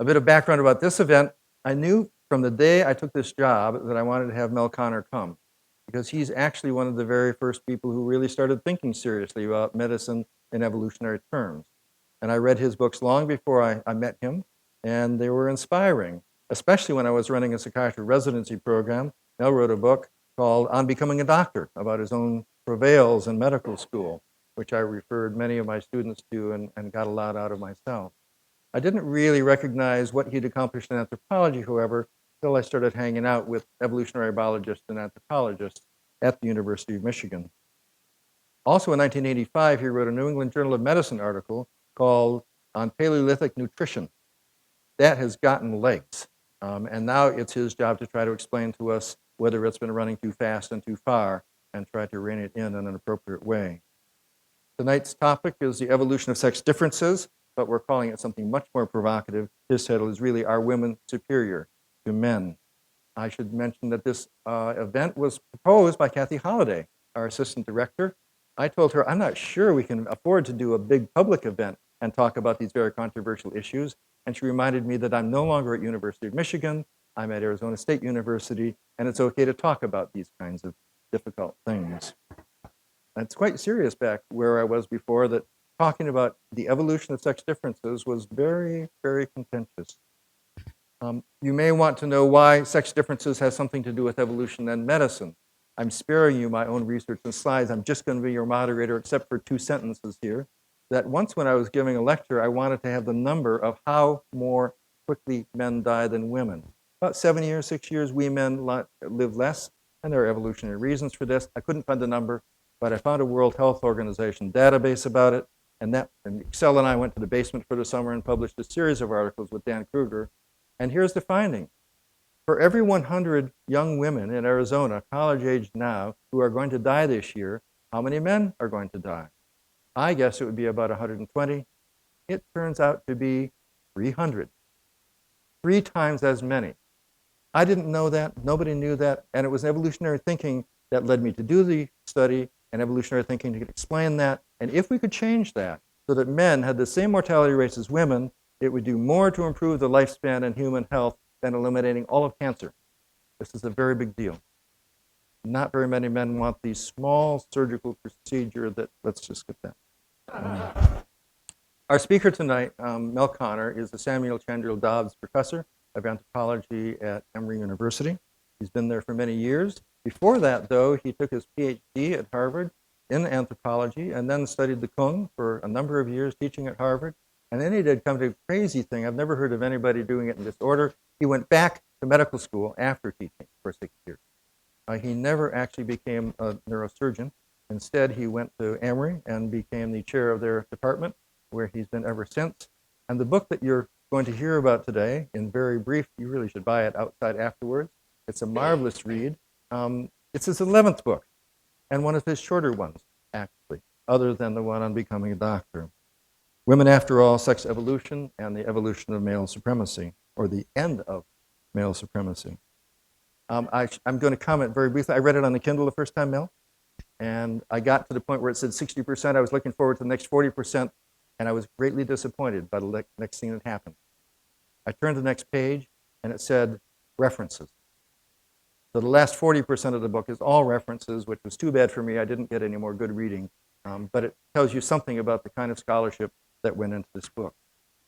A bit of background about this event. I knew from the day I took this job that I wanted to have Mel Konner come, because he's actually one of the very first people who really started thinking seriously about medicine in evolutionary terms. And I read his books long before I met him, and they were inspiring, especially when I was running a psychiatry residency program. Mel wrote a book called On Becoming a Doctor, about his own travails in medical school, which I referred many of my students to and got a lot out of myself. I didn't really recognize what he'd accomplished in anthropology, however, until I started hanging out with evolutionary biologists and anthropologists at the University of Michigan. Also in 1985, he wrote a New England Journal of Medicine article called On Paleolithic Nutrition. That has gotten legs, and now it's his job to try to explain to us whether it's been running too fast and too far, and try to rein it in an appropriate way. Tonight's topic is the evolution of sex differences, but we're calling it something much more provocative. His title is really Are Women Superior to Men? I should mention that this event was proposed by Kathy Holliday, our assistant director. I told her, I'm not sure we can afford to do a big public event and talk about these very controversial issues. And she reminded me that I'm no longer at University of Michigan, I'm at Arizona State University, and it's okay to talk about these kinds of difficult things. And it's quite serious back where I was before, that talking about the evolution of sex differences was very, very contentious. You may want to know why sex differences has something to do with evolution and medicine. I'm sparing you my own research and slides. I'm just going to be your moderator, except for 2 sentences here. That once when I was giving a lecture, I wanted to have the number of how more quickly men die than women. About 7 years, 6 years, we men live less, and there are evolutionary reasons for this. I couldn't find the number, but I found a World Health Organization database about it, and Excel and I went to the basement for the summer and published a series of articles with Dan Kruger. And here's the finding. For every 100 young women in Arizona, college-aged now, who are going to die this year, how many men are going to die? I guess it would be about 120. It turns out to be 300. 3 times as many. I didn't know that, nobody knew that, and it was evolutionary thinking that led me to do the study, and evolutionary thinking to explain that. And if we could change that so that men had the same mortality rates as women, it would do more to improve the lifespan and human health than eliminating all of cancer. This is a very big deal. Not very many men want the small surgical procedure that, let's just get that. Our speaker tonight, Mel Konner, is the Samuel Chandler Dobbs Professor of Anthropology at Emory University. He's been there for many years. Before that, though, he took his PhD at Harvard in anthropology and then studied the Kung for a number of years, teaching at Harvard. And then he did kind of a crazy thing. I've never heard of anybody doing it in this order. He went back to medical school after teaching for 6 years. He never actually became a neurosurgeon. Instead, he went to Emory and became the chair of their department, where he's been ever since. And the book that you're going to hear about today, in very brief, you really should buy it outside afterwards. It's a marvelous read. It's his 11th book, and one of his shorter ones, actually, other than the one on becoming a doctor. Women, After All, Sex Evolution and the Evolution of Male Supremacy, or the End of Male Supremacy. I'm going to comment very briefly. I read it on the Kindle the first time, Mel, and I got to the point where it said 60%. I was looking forward to the next 40%, and I was greatly disappointed by the next thing that happened. I turned to the next page, and it said references. So the last 40% of the book is all references, which was too bad for me. I didn't get any more good reading, but it tells you something about the kind of scholarship that went into this book.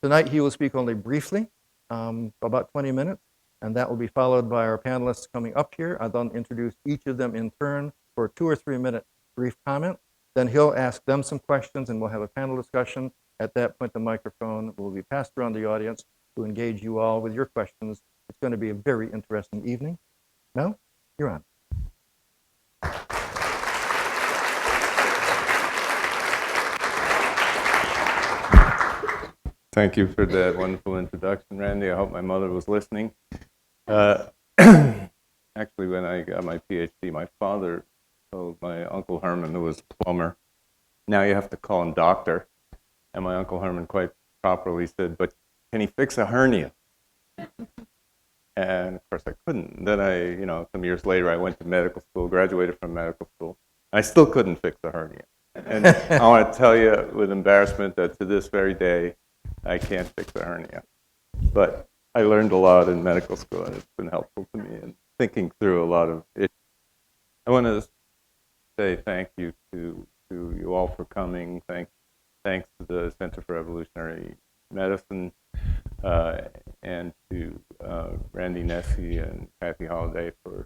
Tonight he will speak only briefly, about 20 minutes, and that will be followed by our panelists coming up here. I'll then introduce each of them in turn for a 2 or 3 minute brief comment. Then he'll ask them some questions and we'll have a panel discussion. At that point, the microphone will be passed around the audience to engage you all with your questions. It's going to be a very interesting evening. Mel, you're on. Thank you for that wonderful introduction, Randy. I hope my mother was listening. Actually, when I got my PhD, my father told my Uncle Herman, who was a plumber, now you have to call him doctor. And my Uncle Herman quite properly said, but can he fix a hernia? And of course I couldn't. Then some years later, I went to medical school, graduated from medical school. I still couldn't fix a hernia. And I want to tell you with embarrassment that to this very day, I can't fix a hernia. but I learned a lot in medical school, and it's been helpful to me in thinking through a lot of it. I want to say thank you to you all for coming. Thanks to the Center for Evolutionary Medicine, and to Randy Nessie and Kathy Holliday for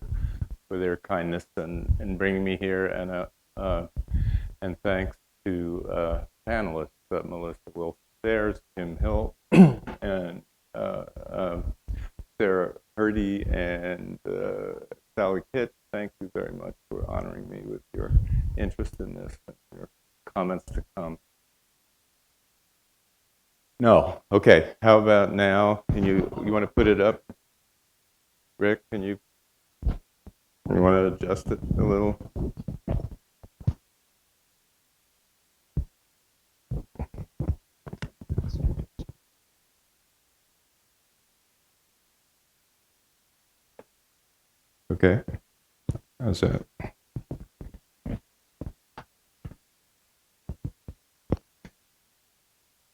their kindness in bringing me here, and thanks to panelists, Melissa Wilson-Sayers, Kim Hill, and Sarah Hurdy, and Sally Kitt. Thank you very much for honoring me with your interest in this and your comments to come. No. Okay. How about now? Can you want to put it up? Rick, can you want to adjust it a little? Okay. How's that?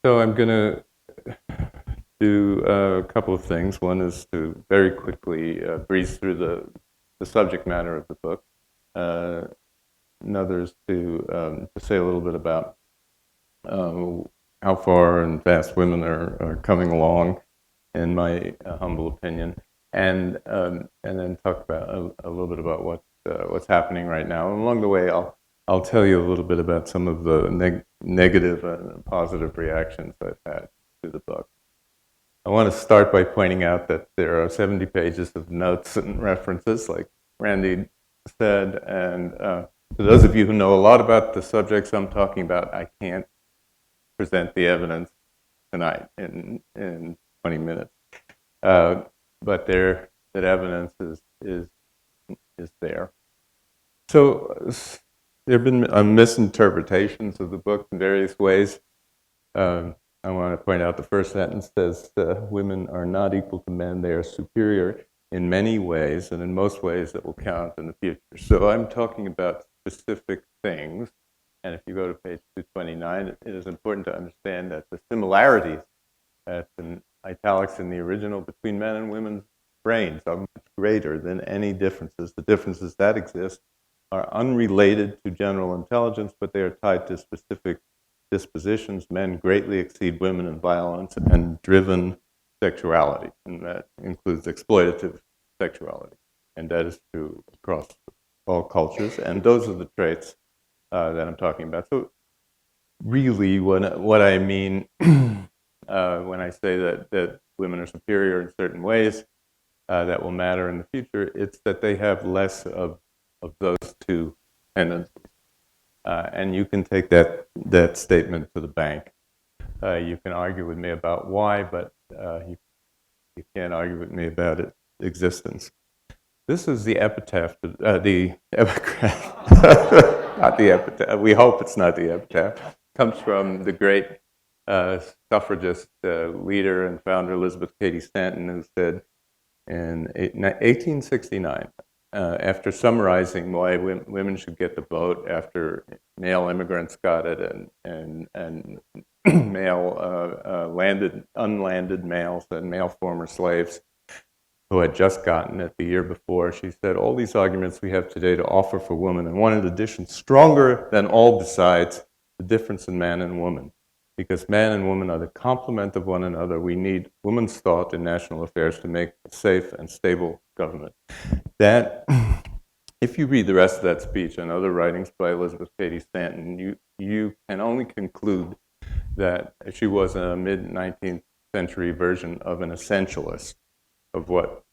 So I'm going to do a couple of things. One is to very quickly breeze through the subject matter of the book. Another is to say a little bit about how far and fast women are coming along, in my humble opinion, and then talk about a little bit about what's happening right now. And along the way, I'll tell you a little bit about some of the negative and positive reactions I've had to the book. I want to start by pointing out that there are 70 pages of notes and references, like Randy said, and for those of you who know a lot about the subjects I'm talking about, I can't present the evidence tonight in 20 minutes. But that evidence is there. So there have been misinterpretations of the book in various ways. I want to point out the first sentence says, women are not equal to men, they are superior in many ways, and in most ways that will count in the future. So I'm talking about specific things, and if you go to page 229, it is important to understand that the similarities, that's in italics in the original, between men and women's brains are much greater than any differences. The differences that exist are unrelated to general intelligence, but they are tied to specific dispositions. Men greatly exceed women in violence and driven sexuality, and that includes exploitative sexuality. And that is true across all cultures, and those are the traits that I'm talking about. So really what I mean when I say that women are superior in certain ways that will matter in the future, it's that they have less of those two tendencies. And you can take that statement to the bank. You can argue with me about why, but you can't argue with me about its existence. This is the epitaph, the epigraph, not the epitaph. We hope it's not the epitaph. Comes from the great suffragist leader and founder Elizabeth Cady Stanton, who said in 1869, after summarizing why women should get the vote after male immigrants got it and male unlanded males and male former slaves who had just gotten it the year before, she said, all these arguments we have today to offer for women, and one in addition stronger than all besides, the difference in man and woman. Because man and woman are the complement of one another, we need women's thought in national affairs to make a safe and stable government. That, if you read the rest of that speech and other writings by Elizabeth Cady Stanton, you can only conclude that she was a mid-19th century version of an essentialist, of what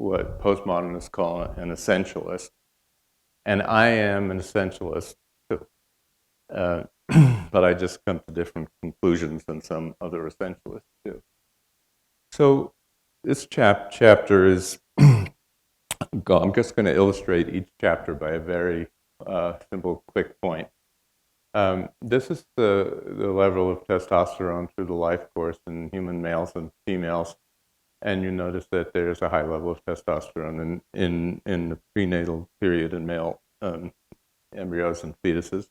postmodernists call an essentialist. And I am an essentialist too. But I just come to different conclusions than some other essentialists do. So this chapter is, I'm just going to illustrate each chapter by a very simple, quick point. This is the level of testosterone through the life course in human males and females. And you notice that there's a high level of testosterone in the prenatal period in male embryos and fetuses.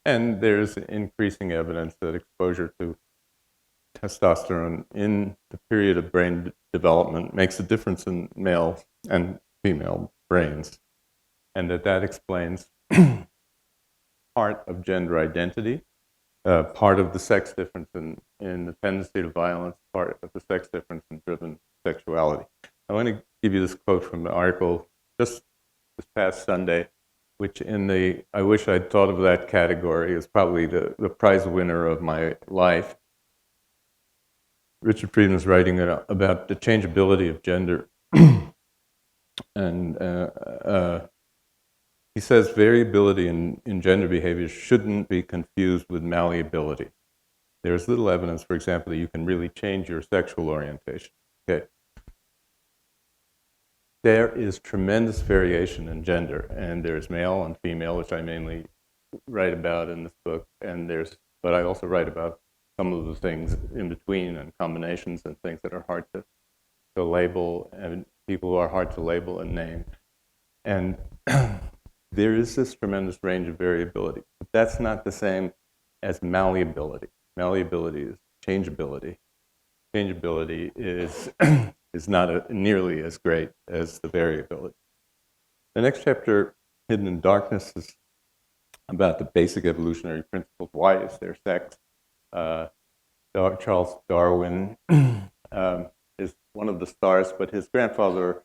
And there's increasing evidence that exposure to testosterone in the period of brain development makes a difference in male and female brains, and that explains part of gender identity, part of the sex difference in the tendency to violence, part of the sex difference in driven sexuality. I want to give you this quote from the article just this past Sunday, which I wish I'd thought of that category, is probably the prize winner of my life. Richard Friedman is writing about the changeability of gender. And he says variability in gender behavior shouldn't be confused with malleability. There's little evidence, for example, that you can really change your sexual orientation. Okay. There is tremendous variation in gender, and there's male and female, which I mainly write about in this book, but I also write about some of the things in between and combinations and things that are hard to label, and people who are hard to label and name. And there is this tremendous range of variability, but that's not the same as malleability. Malleability is changeability. Changeability is not nearly as great as the variability. The next chapter, Hidden in Darkness, is about the basic evolutionary principles. Why is there sex? Charles Darwin is one of the stars, but his grandfather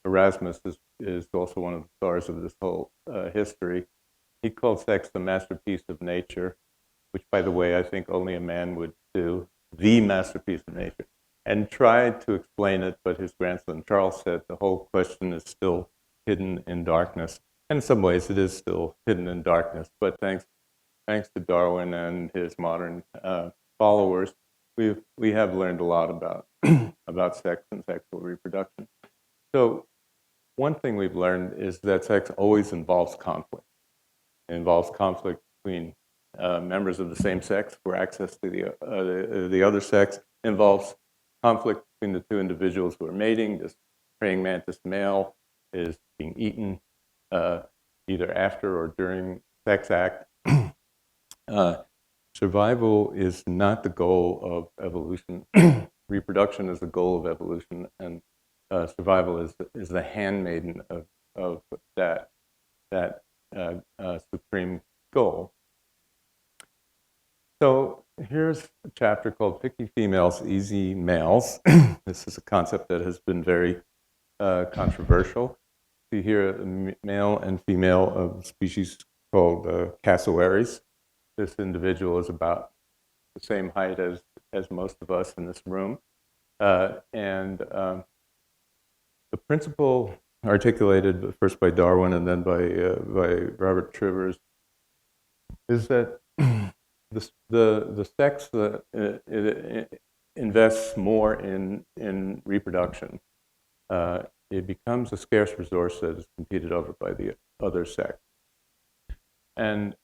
Erasmus is also one of the stars of this whole history. He called sex the masterpiece of nature, which, by the way, I think only a man would do, the masterpiece of nature, and tried to explain it, but his grandson Charles said the whole question is still hidden in darkness. And in some ways it is still hidden in darkness, but thanks to Darwin and his modern followers, we have learned a lot about about sex and sexual reproduction. So one thing we've learned is that sex always involves conflict. It involves conflict between members of the same sex for access to the other sex. It involves conflict between the two individuals who are mating. This praying mantis male is being eaten either after or during sex act. Survival is not the goal of evolution. Reproduction is the goal of evolution, and survival is the handmaiden of that supreme goal. So here's a chapter called Picky Females, Easy Males. This is a concept that has been very controversial. See here a male and female of a species called cassowaries. This individual is about the same height as most of us in this room. And the principle articulated first by Darwin and then by Robert Trivers is that the sex it invests more in reproduction. It becomes a scarce resource that is competed over by the other sex, and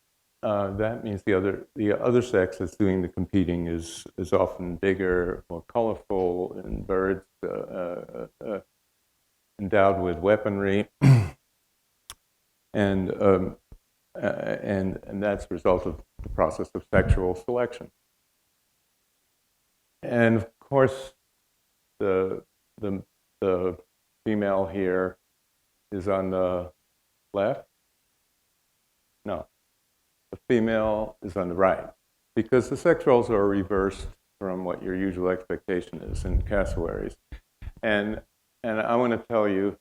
that means the other sex that's doing the competing is often bigger, more colorful, and birds endowed with weaponry, and that's a result of the process of sexual selection. And of course, the female here is on the left. No, the female is on the right, because the sex roles are reversed from what your usual expectation is in cassowaries. And I want to tell you,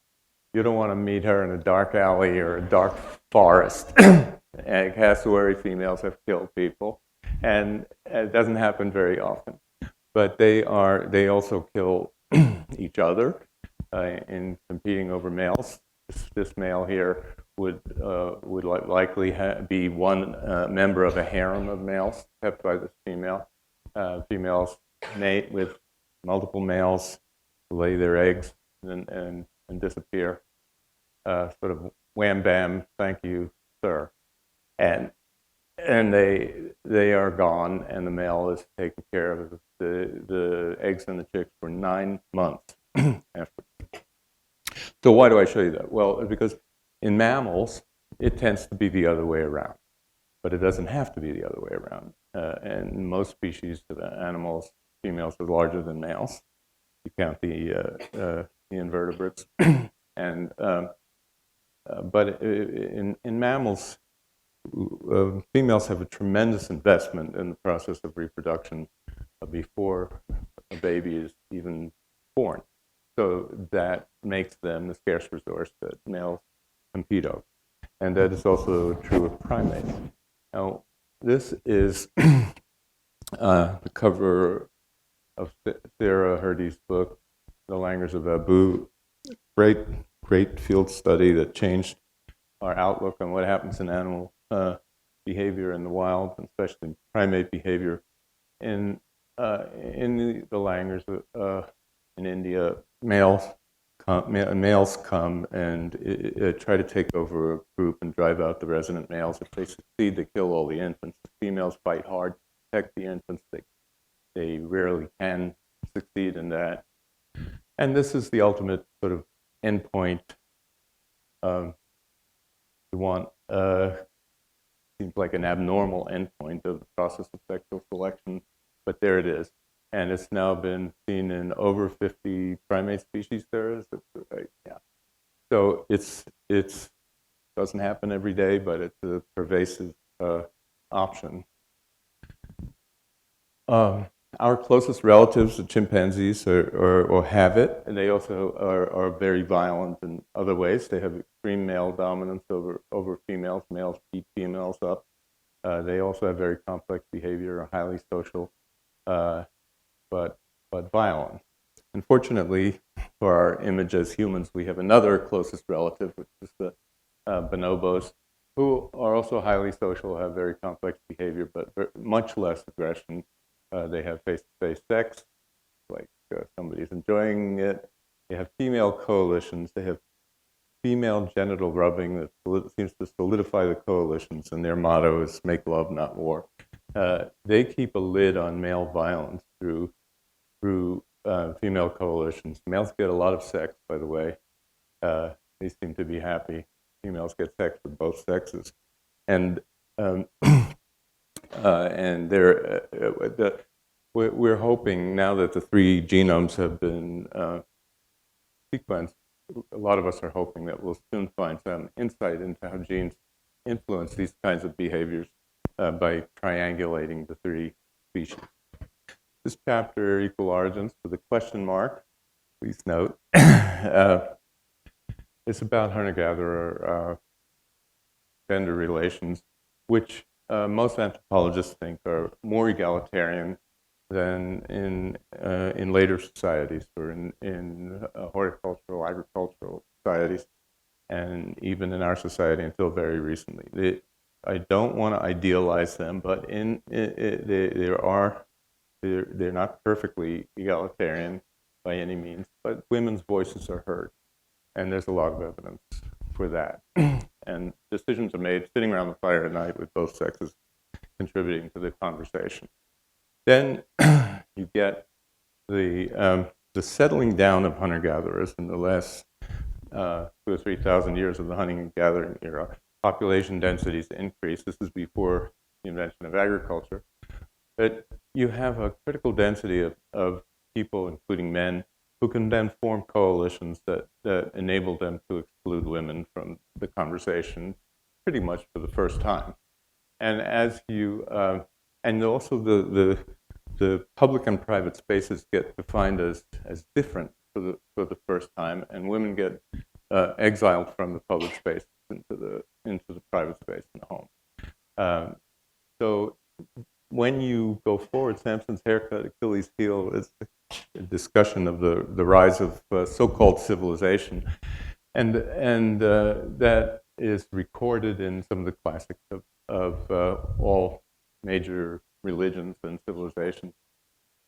you don't want to meet her in a dark alley or a dark forest. And cassowary females have killed people, and it doesn't happen very often. But they also kill each other in competing over males. This male here would likely be one member of a harem of males kept by this female. Females mate with multiple males, lay their eggs, and disappear. Sort of wham bam, thank you, sir. And they are gone, and the male is taken care of. The eggs and the chicks for 9 months after. So why do I show you that? Well, because in mammals, it tends to be the other way around, but it doesn't have to be the other way around. And most species of animals, females are larger than males. You count the invertebrates, and but in mammals, females have a tremendous investment in the process of reproduction before a baby is even born. So that makes them the scarce resource that males compete over. And that is also true of primates. Now, this is the cover of Sarah Hrdy's book, The Language of Abu. Great field study that changed our outlook on what happens in animal behavior in the wild, and especially primate behavior. In the language in India, males come and try to take over a group and drive out the resident males. If they succeed, they kill all the infants. The females fight hard to protect the infants. They rarely can succeed in that. And this is the ultimate sort of endpoint. You want seems like an abnormal endpoint of the process of sexual selection, but there it is. And it's now been seen in over 50 primate species there is. Right? Yeah. So it's doesn't happen every day, but it's a pervasive option. Our closest relatives, the chimpanzees, or have it, and they also are very violent in other ways. They have extreme male dominance over females. Males beat females up. They also have very complex behavior, are highly social, but violent. Unfortunately, for our image as humans, we have another closest relative, which is the bonobos, who are also highly social, have very complex behavior, but much less aggression. They have face-to-face sex, like somebody's enjoying it. They have female coalitions. They have female genital rubbing that seems to solidify the coalitions, and their motto is "Make love, not war." They keep a lid on male violence through female coalitions. Males get a lot of sex, by the way. They seem to be happy. Females get sex with both sexes, and we're hoping now that the 3 genomes have been sequenced. A lot of us are hoping that we'll soon find some insight into how genes influence these kinds of behaviors by triangulating the 3 species. This chapter, Equal Origins, with a question mark, please note, is about hunter-gatherer gender relations, which most anthropologists think are more egalitarian than in later societies, or in horticultural, agricultural societies, and even in our society until very recently. I don't want to idealize them, but they're not perfectly egalitarian by any means, but women's voices are heard, and there's a lot of evidence for that. And decisions are made sitting around the fire at night with both sexes contributing to the conversation. Then you get the settling down of hunter-gatherers in the last 2,000 or 3,000 years of the hunting and gathering era. Population densities increase. This is before the invention of agriculture. But you have a critical density of people, including men, who can then form coalitions that enable them to exclude women from the conversation pretty much for the first time. And as you, and also the public and private spaces get defined as different for the first time, and women get exiled from the public space into the private space in the home. So when you go forward, Samson's haircut, Achilles' heel is a discussion of the rise of so-called civilization, and that is recorded in some of the classics of all major religions and civilizations,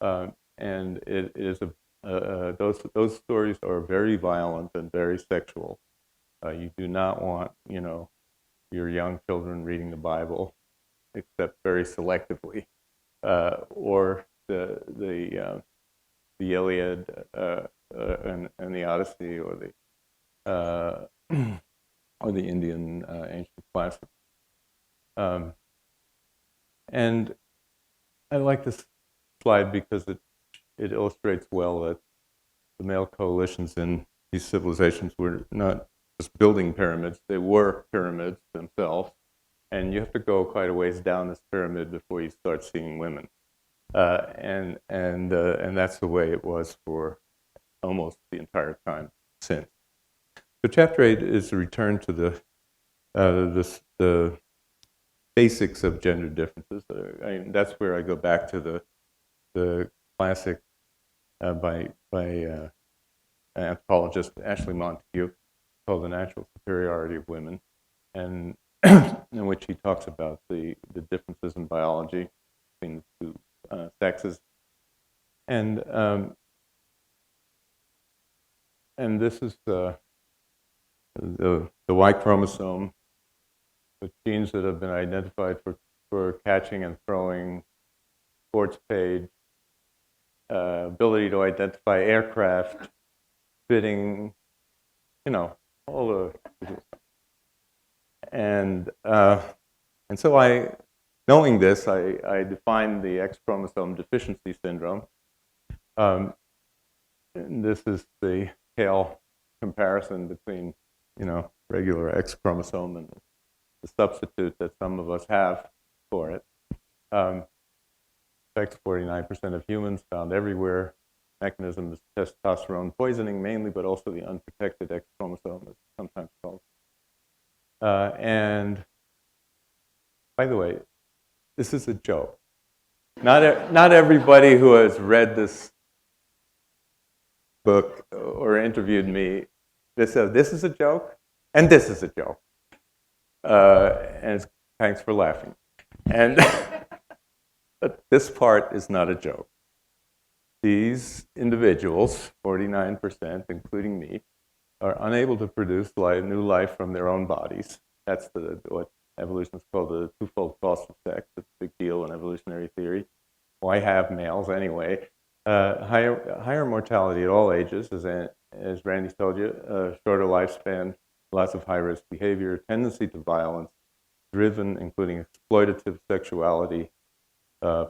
and it is those stories are very violent and very sexual. You do not want your young children reading the Bible, except very selectively, or the Iliad and the Odyssey, or the Indian ancient classics. And I like this slide because it illustrates well that the male coalitions in these civilizations were not just building pyramids, they were pyramids themselves. And you have to go quite a ways down this pyramid before you start seeing women. And that's the way it was for almost the entire time since. So chapter 8 is a return to the basics of gender differences. That's where I go back to the classic by anthropologist Ashley Montagu called The Natural Superiority of Women, and in which he talks about the differences in biology between the two sexes. And this is the Y chromosome, with genes that have been identified for catching and throwing, sports page, ability to identify aircraft, fitting, all the. And so knowing this, I defined the X chromosome deficiency syndrome. And this is the scale comparison between, regular X chromosome and the substitute that some of us have for it. Affects 49% of humans, found everywhere. Mechanism is testosterone poisoning mainly, but also the unprotected X chromosome is sometimes called. And by the way, this is a joke. Not everybody who has read this book or interviewed me, they said, this is a joke, and this is a joke. And thanks for laughing. And but this part is not a joke. These individuals, 49%, including me, are unable to produce new life from their own bodies. That's what evolutionists call the twofold cost of sex. It's a big deal in evolutionary theory. Why have males anyway? Higher mortality at all ages, as Randy told you, shorter lifespan, lots of high-risk behavior, tendency to violence, driven, including exploitative sexuality,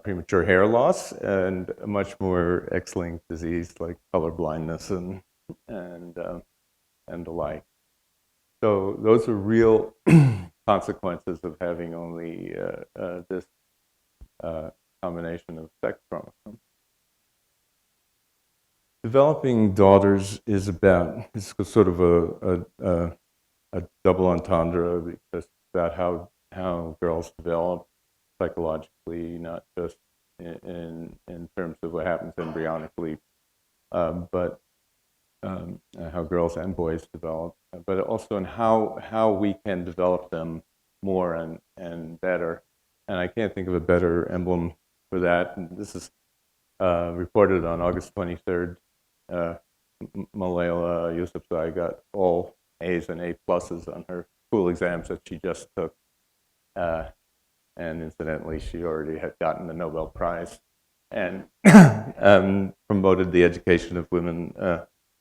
premature hair loss, and a much more X-linked disease like color blindness and the like. So those are real consequences of having only this combination of sex chromosomes. Developing daughters is sort of a double entendre, because it's about how girls develop psychologically, not just in terms of what happens embryonically, but how girls and boys develop, but also in how we can develop them more and better. And I can't think of a better emblem for that. And this is reported on August 23rd. Malayla Yousafzai got all A's and A pluses on her school exams that she just took. And incidentally, she already had gotten the Nobel Prize and promoted the education of women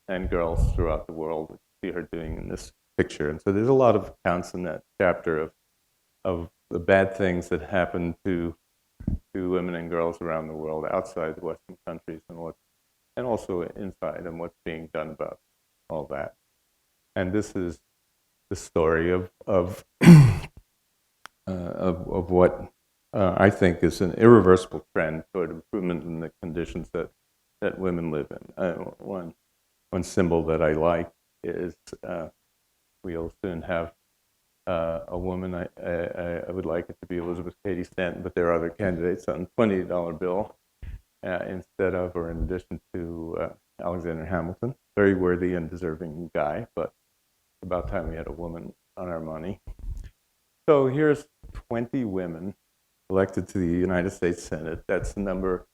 and girls throughout the world, which you see her doing in this picture. And so there's a lot of accounts in that chapter of the bad things that happen to women and girls around the world, outside the Western countries, and also inside, and what's being done about all that. And this is the story of what I think is an irreversible trend toward improvement in the conditions that women live in. One symbol that I like is we'll soon have a woman. I would like it to be Elizabeth Cady Stanton, but there are other candidates on $20 bill instead of or in addition to Alexander Hamilton. Very worthy and deserving guy, but about time we had a woman on our money. So here's 20 women elected to the United States Senate. That's the number.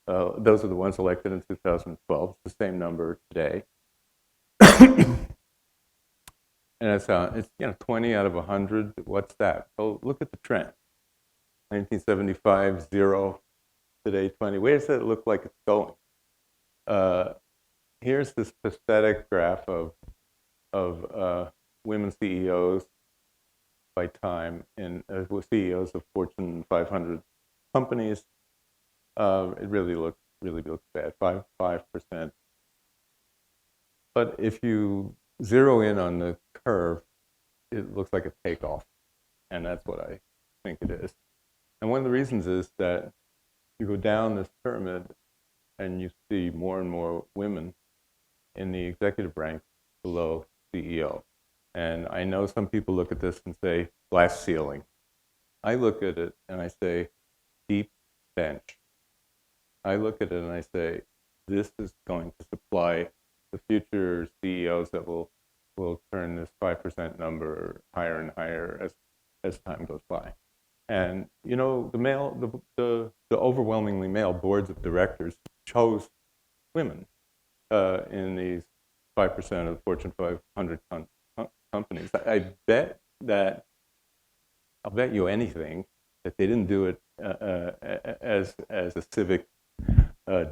Those are the ones elected in 2012. It's the same number today. And it's 20 out of 100. What's that? So look at the trend. 1975, 0. Today, 20. Where does that look like it's going? Here's this pathetic graph of women CEOs by time, and CEOs of Fortune 500 companies. It really looks really looks bad, 5%. But if you zero in on the curve, it looks like a takeoff, and that's what I think it is. And one of the reasons is that you go down this pyramid and you see more and more women in the executive ranks below CEO. And I know some people look at this and say glass ceiling. I look at it and I say deep bench. I look at it and I say this is going to supply the future CEOs that will turn this 5% number higher and higher as time goes by. And you know, the overwhelmingly male boards of directors chose women in these 5% of Fortune 500 companies. I'll bet you anything that they didn't do it as a civic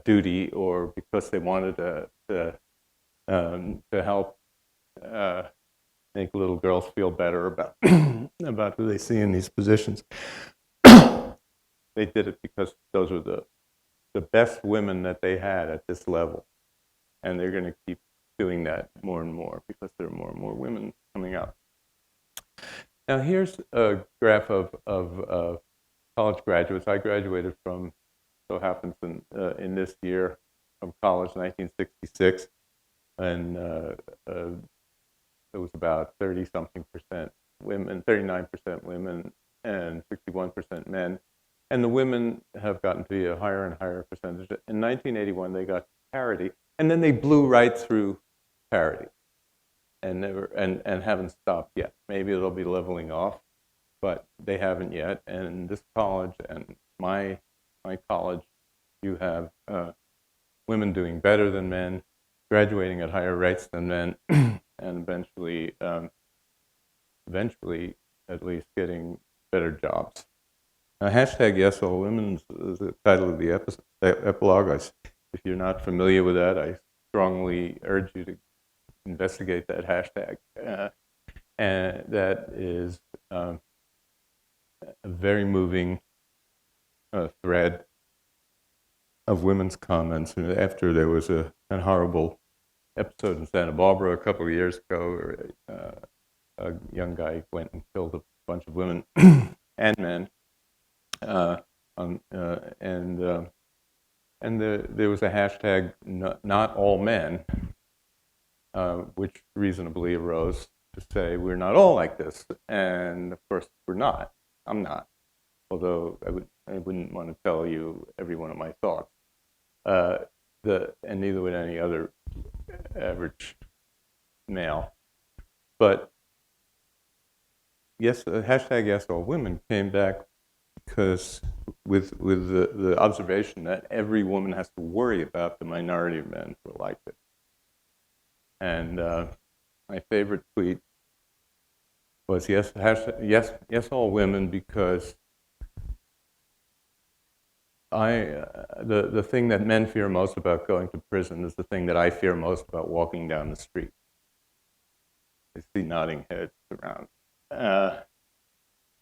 duty or because they wanted to help make little girls feel better about about who they see in these positions. They did it because those were the best women that they had at this level. And they're going to keep doing that more and more because there are more and more women coming up. Now here's a graph of college graduates. I graduated from, so happens in this year, from college, 1966, and it was about 30-something% women, 39% women, and 61% men. And the women have gotten to be a higher and higher percentage. In 1981, they got parity, and then they blew right through parity, and haven't stopped yet. Maybe it'll be leveling off, but they haven't yet. And this college and my college, you have women doing better than men, graduating at higher rates than men, and eventually at least getting better jobs. Now, hashtag yes all women is the title of the epilogue. If you're not familiar with that, I strongly urge you to investigate that hashtag. And that is a very moving thread of women's comments. And after there was a horrible episode in Santa Barbara a couple of years ago where a young guy went and killed a bunch of women and men. There was a hashtag, not all men, which reasonably arose to say we're not all like this, and of course we're not. I'm not, although I wouldn't want to tell you every one of my thoughts. And neither would any other average male. But yes, the hashtag yes all women came back because with the observation that every woman has to worry about the minority of men who are like it. And my favorite tweet was yes all women, because the thing that men fear most about going to prison is the thing that I fear most about walking down the street. I see nodding heads around.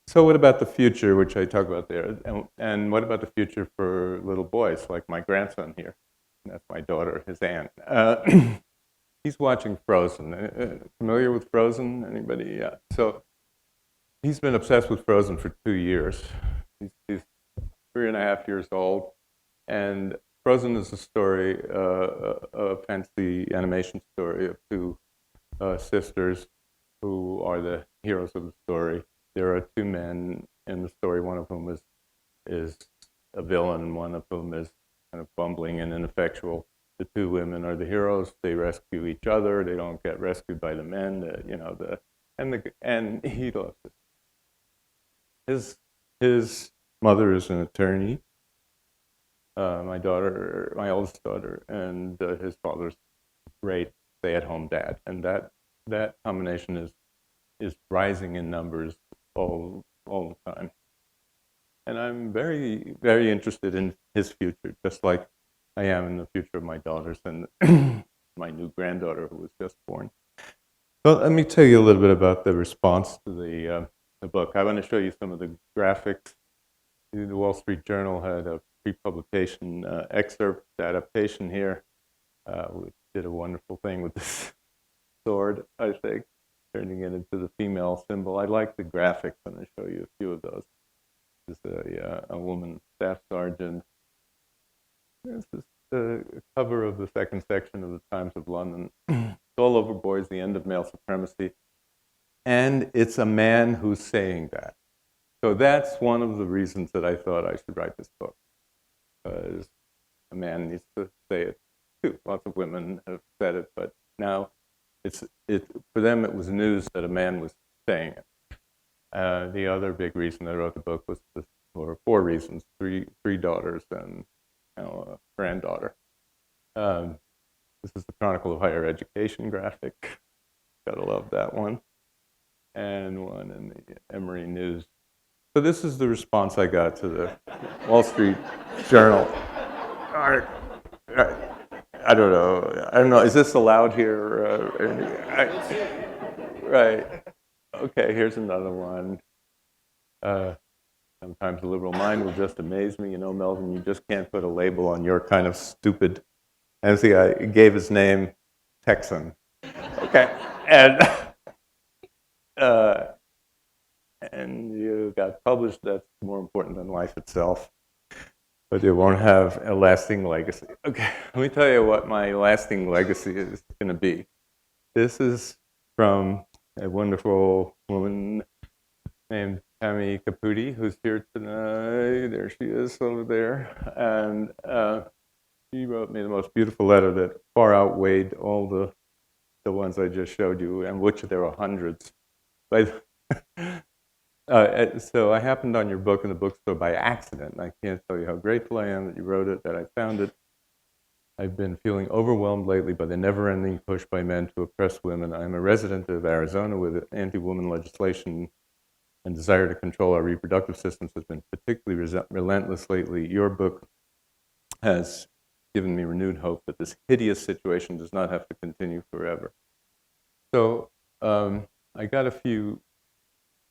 So what about the future, which I talk about there? And what about the future for little boys, like my grandson here? That's my daughter, his aunt. He's watching Frozen. Familiar with Frozen? Anybody? Yeah. So he's been obsessed with Frozen for 2 years. He's 3.5 years old. And Frozen is a story, a fantasy animation story of two sisters who are the heroes of the story. There are two men in the story, one of whom is a villain, one of whom is kind of bumbling and ineffectual. The two women are the heroes. They rescue each other. They don't get rescued by the men. And he loves it. His mother is an attorney. My oldest daughter, and his father's great stay-at-home dad, and that combination is rising in numbers all the time. And I'm very, very interested in his future, just like I am in the future of my daughters and my new granddaughter who was just born. Well, let me tell you a little bit about the response to the book. I want to show you some of the graphics The Wall Street Journal had a pre-publication excerpt adaptation here, which did a wonderful thing with this sword, I think, turning it into the female symbol. I like the graphics, and I'll show you a few of those. This is a woman staff sergeant. This is the cover of the second section of the Times of London. It's all over boys, the end of male supremacy. And it's a man who's saying that. So that's one of the reasons that I thought I should write this book. Because a man needs to say it too. Lots of women have said it, but now for them it was news that a man was saying it. The other big reason I wrote the book was for 4 reasons: three daughters and a granddaughter. This is the Chronicle of Higher Education graphic. Gotta love that one. And one in the Emory News. So this is the response I got to the Wall Street Journal. I don't know. Is this allowed here? Right. Okay, here's another one. Sometimes the liberal mind will just amaze me. You know, Melvin, you just can't put a label on your kind of stupid. And the guy gave his name Texan. Okay. And you got published. That's more important than life itself. But it won't have a lasting legacy. Okay, let me tell you what my lasting legacy is going to be. This is from a wonderful woman named Tammy Caputi, who's here tonight. There she is over there. And she wrote me the most beautiful letter that far outweighed all the ones I just showed you, and which there are hundreds. But so I happened on your book in the bookstore by accident. I can't tell you how grateful I am that you wrote it, that I found it. I've been feeling overwhelmed lately by the never-ending push by men to oppress women. I'm a resident of Arizona with anti-woman legislation and desire to control our reproductive systems has been particularly relentless lately. Your book has given me renewed hope that this hideous situation does not have to continue forever. So I got a few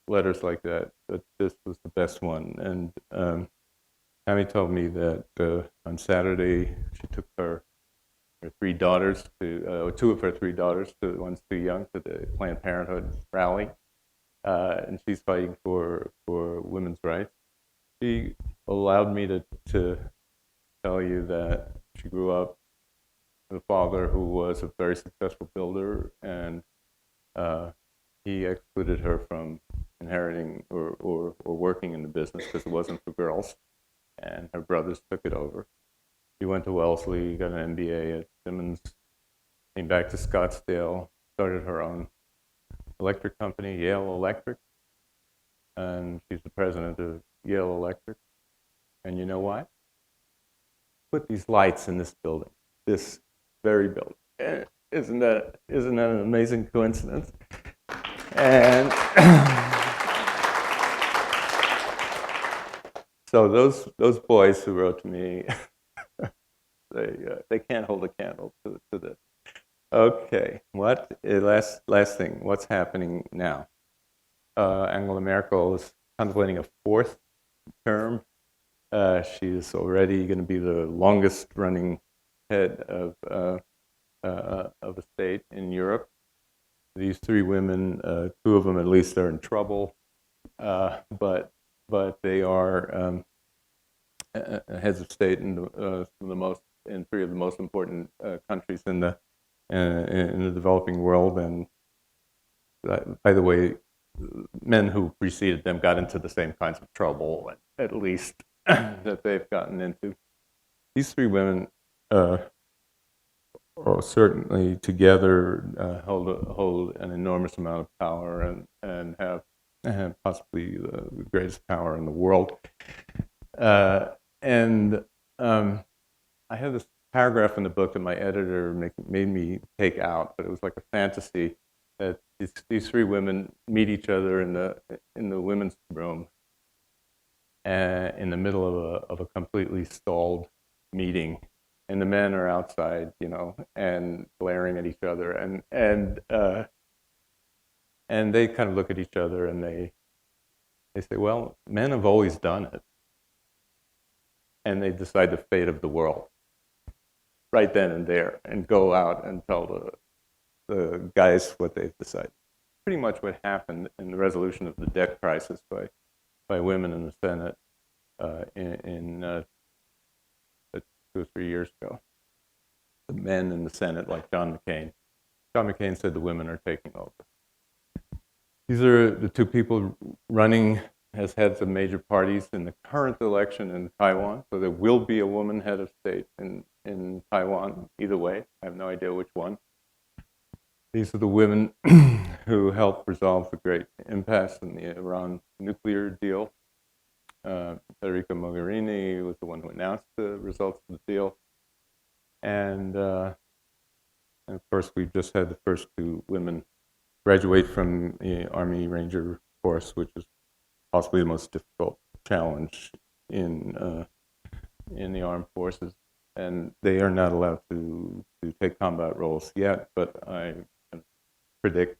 letters like that, but this was the best one. And Tammy told me that on Saturday she took her 3 daughters to, 2 of her 3 daughters, one's too young, to the Planned Parenthood rally. And she's fighting for women's rights. She allowed me to tell you that she grew up with a father who was a very successful builder, and he excluded her from inheriting or working in the business because it wasn't for girls, and her brothers took it over. She went to Wellesley, got an MBA at Simmons, came back to Scottsdale, started her own electric company, Yale Electric, and she's the president of Yale Electric. And you know why? Put these lights in this building, this very building. Isn't that an amazing coincidence? And so those boys who wrote to me, they can't hold a candle to this. Okay, last thing, what's happening now? Angela Merkel is contemplating a 4th term. She is already going to be the longest running head of a state in Europe. These 3 women, 2 of them at least are in trouble, but they are heads of state in 3 of the most important countries in the developing world. And by the way, men who preceded them got into the same kinds of trouble, at least, that they've gotten into. These 3 women are certainly together hold an enormous amount of power and have possibly the greatest power in the world. And I have this paragraph in the book that my editor made me take out, but it was like a fantasy that these 3 women meet each other in the women's room in the middle of a completely stalled meeting, and the men are outside, and glaring at each other, and they kind of look at each other and they say, well, men have always done it. and they decide the fate of the world right then and there, and go out and tell the guys what they've decided. Pretty much what happened in the resolution of the debt crisis by women in the Senate in 2 or 3 years ago. The men in the Senate, like John McCain. John McCain said the women are taking over. These are the two people running as heads of major parties in the current election in Taiwan. So there will be a woman head of state in Taiwan, either way. I have no idea which one. These are the women who helped resolve the great impasse in the Iran nuclear deal. Federica Mogherini was the one who announced the results of the deal. And of course, we've just had the first 2 women graduate from the Army Ranger course, which is possibly the most difficult challenge in the armed forces. And they are not allowed to take combat roles yet, but I predict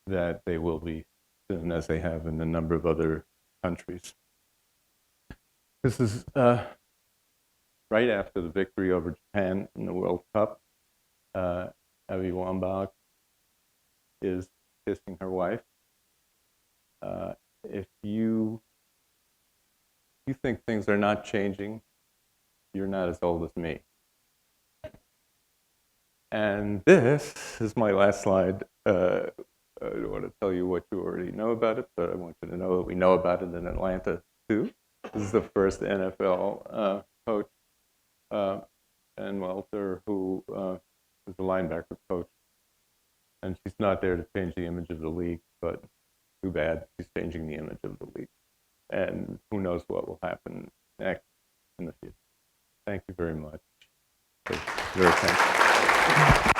that they will be soon, as they have in a number of other countries. This is right after the victory over Japan in the World Cup. Abby Wambach is kissing her wife. If you think things are not changing, you're not as old as me. And this is my last slide. I don't want to tell you what you already know about it, but I want you to know that we know about it in Atlanta too. This is the first NFL coach, Ann Welter, who is the linebacker coach. And she's not there to change the image of the league, but too bad, she's changing the image of the league. And who knows what will happen next in the future. Thank you very much for your attention.